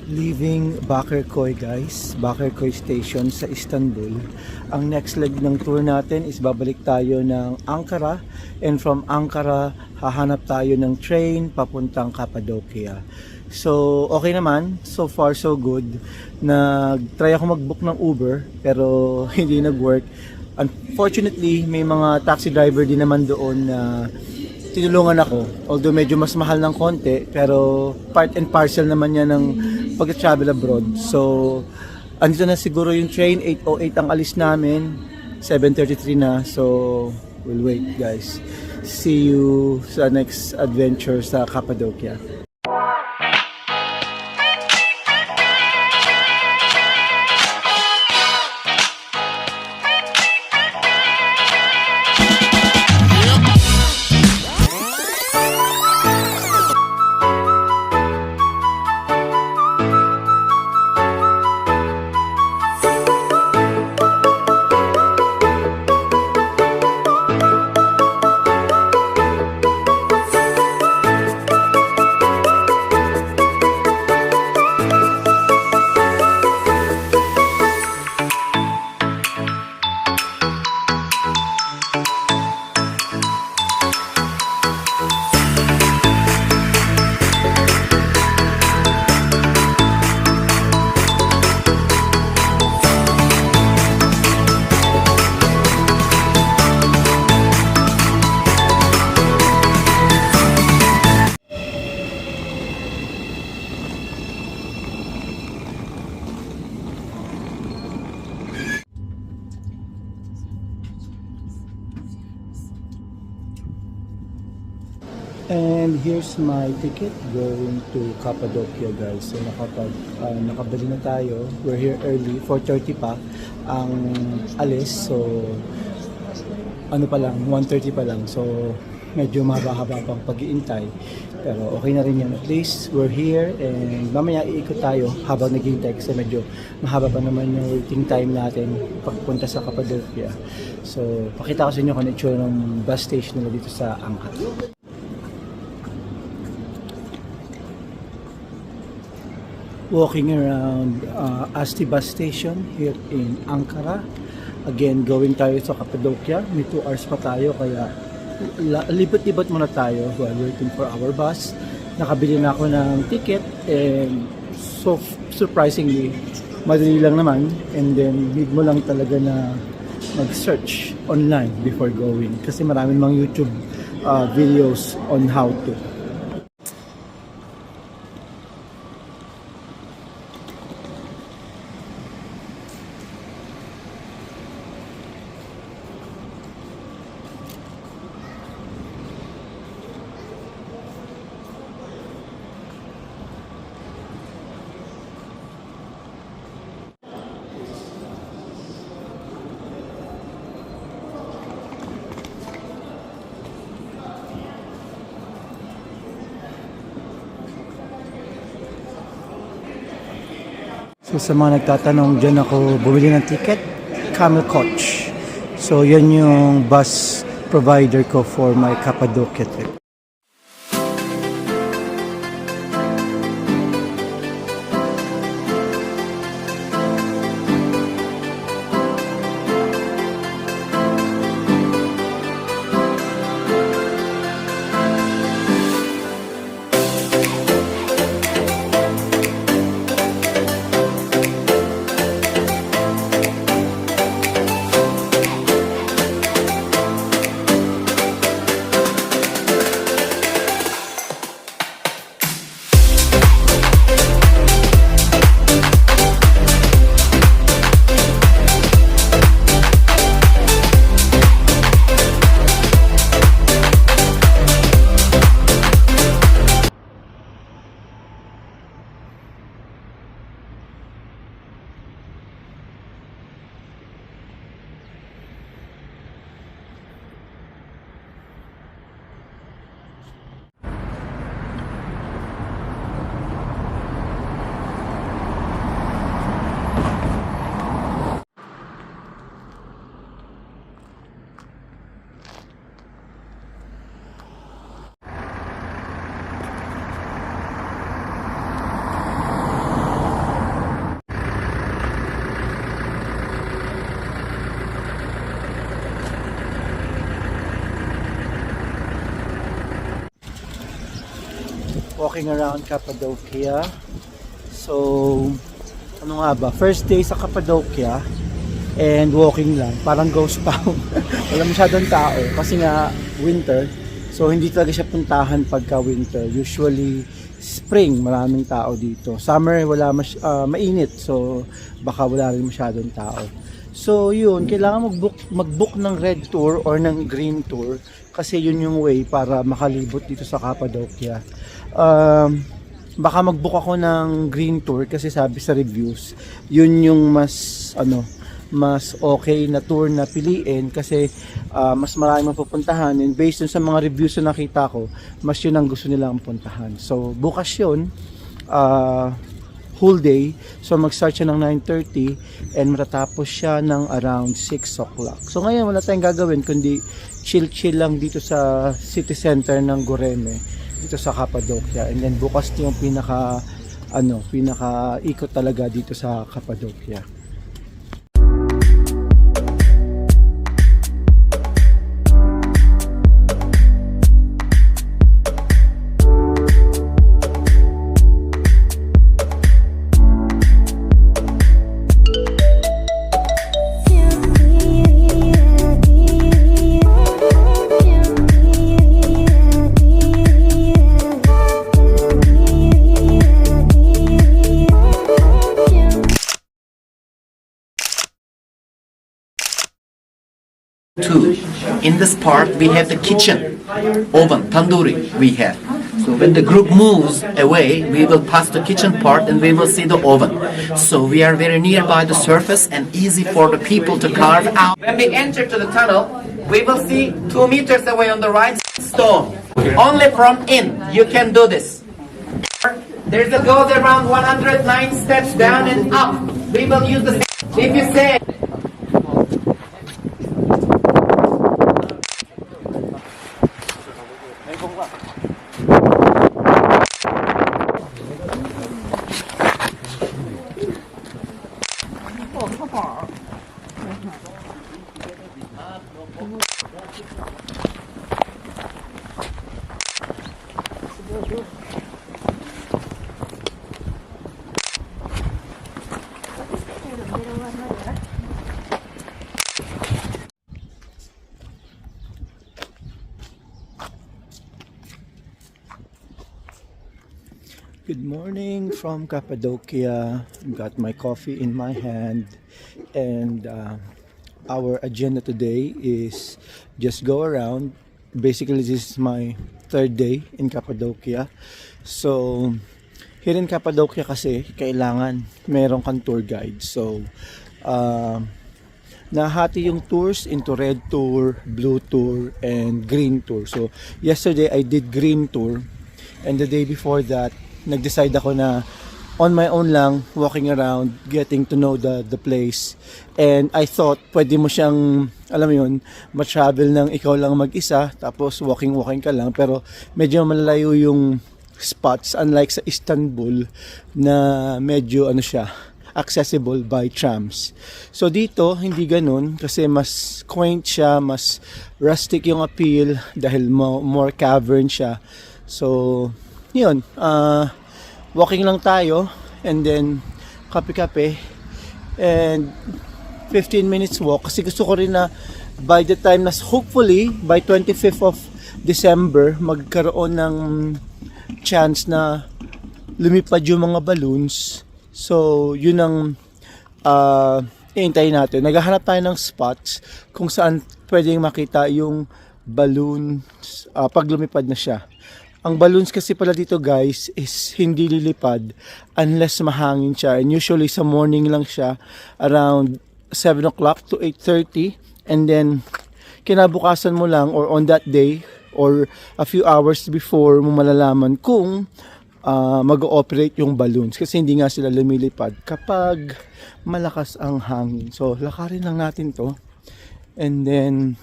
Leaving Bakırköy guys, Bakırköy Station sa Istanbul. Ang next leg ng tour natin is babalik tayo ng Ankara, and from Ankara hahanap tayo ng train papuntang Cappadocia. So okay naman, so far so good. Nag-try ako mag-book ng Uber pero hindi nag-work. Unfortunately, may mga taxi driver din naman doon na tinulungan ako, although medyo mas mahal ng konti, pero part and parcel naman yan ng pag-travel abroad. So, andito na siguro yung train, 8:08 ang alis namin, 7:33 na, so we'll wait guys. See you sa next adventure sa Cappadocia. And here's my ticket going to Cappadocia guys. So nakabili na tayo. We're here early, 4:30 pa ang alis. So ano pa lang, 1:30 pa lang. So medyo mahaba-haba pang pag-iintay. Pero okay na rin yan. At least we're here and mamaya iikot tayo habang naghihintay kasi medyo mahaba pa naman yung waiting time natin pagpunta sa Cappadocia. So pakita ko sa inyo kung ano itsura ng bus station nila dito sa Ankara. Walking around Asti bus station here in Ankara. Again, going tayo sa Cappadocia. May 2 hours pa tayo kaya libot-libot muna tayo while waiting for our bus. Nakabili na ako ng ticket and so surprisingly madali lang naman, and then need mo lang talaga na mag-search online before going kasi maraming mga YouTube videos on how to. So sa mga nagtatanong, dyan ako bumili ng ticket, Camel Coach. So yan yung bus provider ko for my Cappadocia trip. walking around Cappadocia. So, ano nga ba? First day sa Cappadocia and walking lang. Parang ghost town. Wala masyadong tao kasi nga winter. So, hindi talaga siya puntahan pagka winter. Usually, spring, maraming tao dito. Summer, wala mainit. So, baka wala rin masyadong tao. So, yun. Kailangan mag-book ng red tour or ng green tour kasi yun yung way para makalibot dito sa Cappadocia. Baka mag-book ako ng green tour kasi sabi sa reviews, yun yung mas okay na tour na piliin kasi mas marami mapupuntahan, and based dun sa mga reviews na nakita ko, mas yun ang gusto nilang puntahan. So bukas yun, whole day. So mag-start siya ng 9:30 and matatapos siya ng around 6 o'clock. So ngayon wala tayong gagawin kundi chill lang dito sa city center ng Goreme, dito sa Cappadocia. And then bukas yung pinaka ikot talaga dito sa Cappadocia. Two. In this part, we have the kitchen, oven, tandoori we have. So when the group moves away, we will pass the kitchen part and we will see the oven. So we are very nearby the surface and easy for the people to carve out. When we enter to the tunnel, we will see 2 meters away on the right stone. Only from in you can do this. There's a goes around 109 steps down and up. We will use the if you say Good morning from Cappadocia. Got my coffee in my hand, and our agenda today is just go around. Basically, this is my third day in Cappadocia. So, here in Cappadocia kasi, kailangan meron kang tour guide. So, nahati yung tours into red tour, blue tour, and green tour. So, yesterday I did green tour, and the day before that, nag-decide ako na on my own lang, walking around, getting to know the place. And I thought, pwede mo siyang, alam mo yun, ma-travel ng ikaw lang mag-isa, tapos walking ka lang. Pero medyo malalayo yung spots, unlike sa Istanbul, na medyo accessible by trams. So dito, hindi ganun, kasi mas quaint siya, mas rustic yung appeal, dahil more cavern siya. So, yun, walking lang tayo and then kape-kape and 15 minutes walk kasi gusto ko rin na by the time na hopefully by 25th of December magkaroon ng chance na lumipad yung mga balloons. So yun ang iintayin natin. Naghahanap tayo ng spots kung saan pwedeng makita yung balloons pag lumipad na siya. Ang balloons kasi pala dito guys is hindi lilipad unless mahangin siya. And usually sa morning lang siya around 7 o'clock to 8:30. And then kinabukasan mo lang or on that day or a few hours before mo malalaman kung mag-ooperate yung balloons. Kasi hindi nga sila lumilipad kapag malakas ang hangin. So lakarin lang natin to. And then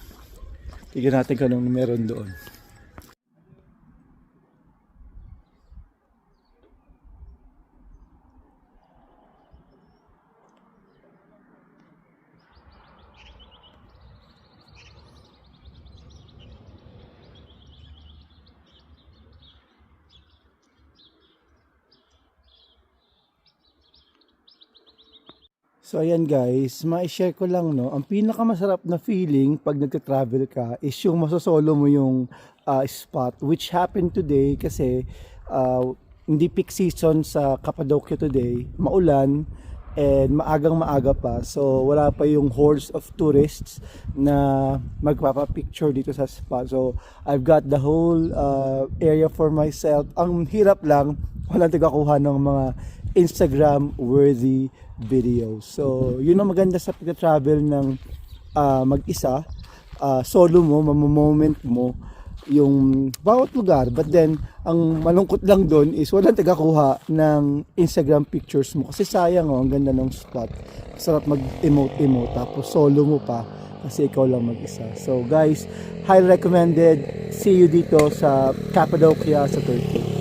tignan natin kung anong meron doon. So ayan guys, ma-share ko lang no, ang pinakamasarap na feeling pag nagka-travel ka is yung masosolo mo yung spot, which happened today kasi hindi peak season sa Cappadocia today, maulan and maagang maaga pa, so wala pa yung hordes of tourists na magpapapicture dito sa spot. So I've got the whole area for myself. Ang hirap lang, walang tagakuha ng mga Instagram worthy videos. So yun ang maganda sa pag-travel ng mag-isa, solo mo, moment mo yung bawat lugar. But then ang malungkot lang doon is walang tagakuha ng Instagram pictures mo kasi sayang, ang ganda ng spot, sarap mag-emote tapos solo mo pa kasi ikaw lang mag-isa. So guys, highly recommended. See you dito sa Cappadocia sa Turkey.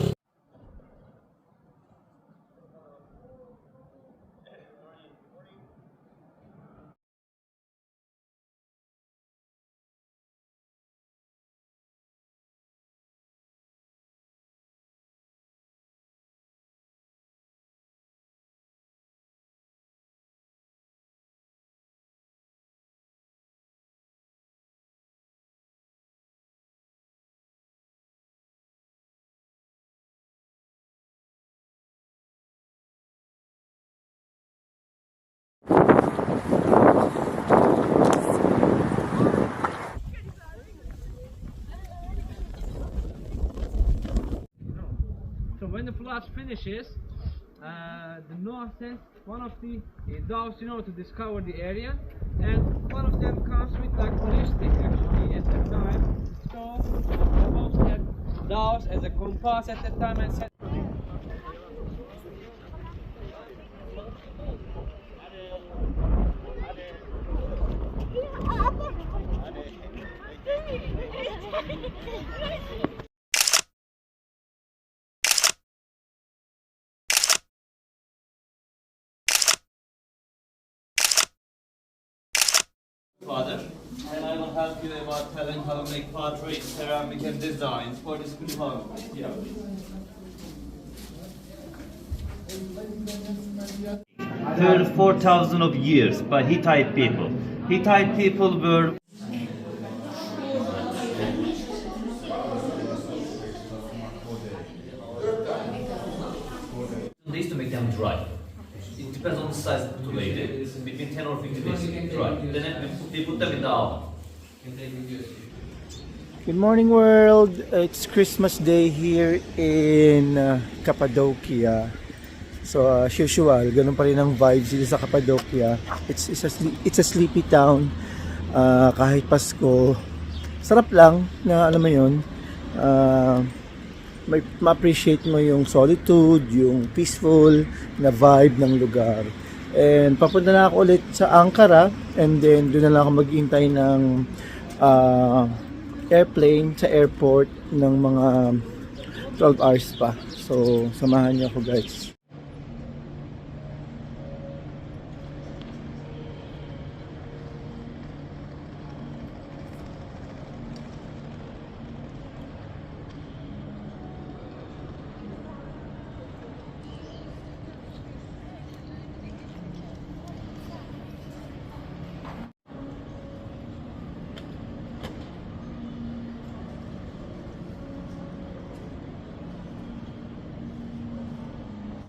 So when the flood finishes, the northeast, one of the dogs, to discover the area, and one of them comes with like ballistic actually at that time. So the host had dogs as a compass at that time and said. Father, and I will help you about telling how to make pottery, ceramic and designs for this home. Yeah. 4,000 of years by Hittite people. Hittite people were days to make them dry. It depends on the size of the tomato. It's between 10 or 15 days dry. Then they put them in the oven. Good morning world! It's Christmas Day here in Cappadocia. So as usual, ganun pa rin ang vibes dito sa Cappadocia. It's a sleepy town. Kahit Pasko, sarap lang na alam mo yun. Ma-appreciate mo yung solitude, yung peaceful na vibe ng lugar. And papunta na ako ulit sa Ankara, and then doon na lang ako maghihintay ng airplane sa airport ng mga 12 hours pa. So samahan niyo ako guys.